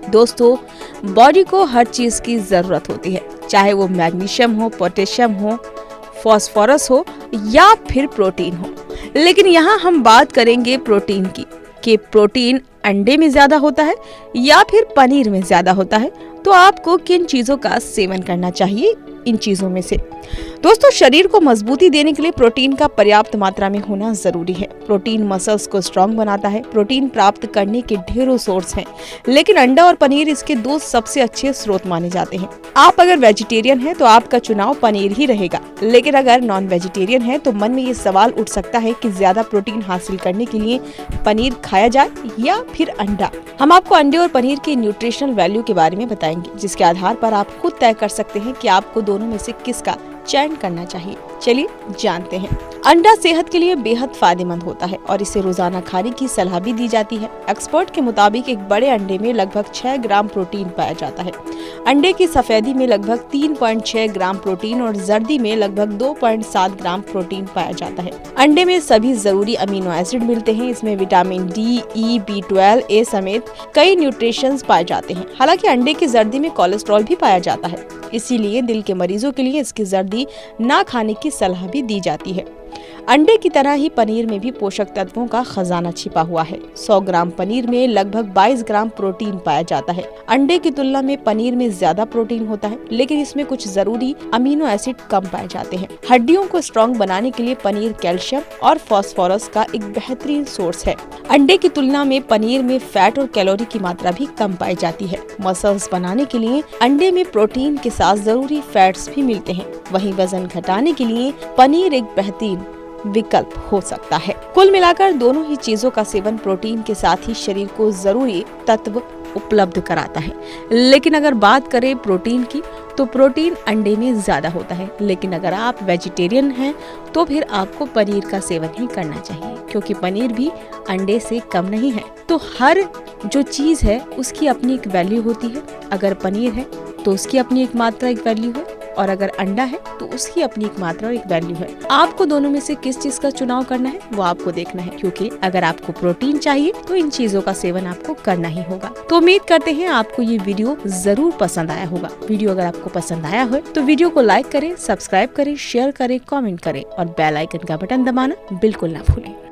दोस्तों, बॉडी को हर चीज की जरूरत होती है, चाहे वो मैग्नीशियम हो, पोटेशियम हो, फास्फोरस हो या फिर प्रोटीन हो। लेकिन यहाँ हम बात करेंगे प्रोटीन की, कि प्रोटीन अंडे में ज्यादा होता है या फिर पनीर में ज्यादा होता है। तो आपको किन चीजों का सेवन करना चाहिए इन चीजों में से? दोस्तों, शरीर को मजबूती देने के लिए प्रोटीन का पर्याप्त मात्रा में होना जरूरी है। प्रोटीन मसल्स को स्ट्रांग बनाता है। प्रोटीन प्राप्त करने के ढेरों सोर्स हैं, लेकिन अंडा और पनीर इसके दो सबसे अच्छे स्रोत माने जाते हैं। आप अगर वेजिटेरियन हैं तो आपका चुनाव पनीर ही रहेगा, लेकिन अगर नॉन वेजिटेरियन हैं तो मन में ये सवाल उठ सकता है कि ज्यादा प्रोटीन हासिल करने के लिए पनीर खाया जाए या फिर अंडा। हम आपको अंडे और पनीर के न्यूट्रिशनल वैल्यू के बारे में बताएंगे, जिसके आधार पर आप खुद तय कर सकते हैं कि आपको दोनों में से किसका चयन करना चाहिए। चलिए जानते हैं। अंडा सेहत के लिए बेहद फायदेमंद होता है और इसे रोजाना खाने की सलाह भी दी जाती है। एक्सपर्ट के मुताबिक एक बड़े अंडे में लगभग 6 ग्राम प्रोटीन पाया जाता है। अंडे की सफेदी में लगभग 3.6 ग्राम प्रोटीन और जर्दी में लगभग 2.7 ग्राम प्रोटीन पाया जाता है। अंडे में सभी जरूरी अमीनो एसिड मिलते हैं। इसमें विटामिन डी, ई, B12, ए समेत कई न्यूट्रिशंस पाए जाते हैं। हालांकि अंडे की जर्दी में कोलेस्ट्रॉल भी पाया जाता है, इसीलिए दिल के मरीजों के लिए इसकी जर्दी ना खाने की सलाह भी दी जाती है। अंडे की तरह ही पनीर में भी पोषक तत्वों का खजाना छिपा हुआ है। 100 ग्राम पनीर में लगभग 22 ग्राम प्रोटीन पाया जाता है। अंडे की तुलना में पनीर में ज्यादा प्रोटीन होता है, लेकिन इसमें कुछ जरूरी अमीनो एसिड कम पाए जाते हैं। हड्डियों को स्ट्रॉन्ग बनाने के लिए पनीर कैल्शियम और फास्फोरस का एक बेहतरीन सोर्स है। अंडे की तुलना में पनीर में फैट और कैलोरी की मात्रा भी कम पाई जाती है। मसल्स बनाने के लिए अंडे में प्रोटीन के साथ जरूरी फैट्स भी मिलते हैं। वहीं वजन घटाने के लिए पनीर एक बेहतरीन विकल्प हो सकता है। कुल मिलाकर दोनों ही चीजों का सेवन प्रोटीन के साथ ही शरीर को जरूरी तत्व उपलब्ध कराता है। लेकिन अगर बात करें प्रोटीन की, तो प्रोटीन अंडे में ज्यादा होता है। लेकिन अगर आप वेजिटेरियन हैं तो फिर आपको पनीर का सेवन ही करना चाहिए, क्योंकि पनीर भी अंडे से कम नहीं है। तो हर जो चीज है उसकी अपनी एक वैल्यू होती है। अगर पनीर है तो उसकी अपनी एक मात्रा, एक वैल्यू है, और अगर अंडा है तो उसकी अपनी एक मात्रा और एक वैल्यू है। आपको दोनों में से किस चीज का चुनाव करना है वो आपको देखना है, क्योंकि अगर आपको प्रोटीन चाहिए तो इन चीजों का सेवन आपको करना ही होगा। तो उम्मीद करते हैं आपको ये वीडियो जरूर पसंद आया होगा। वीडियो अगर आपको पसंद आया हो तो वीडियो को लाइक करें, सब्सक्राइब करें, शेयर करें, कॉमेंट करें और बेल आइकन का बटन दबाना बिल्कुल ना भूलें।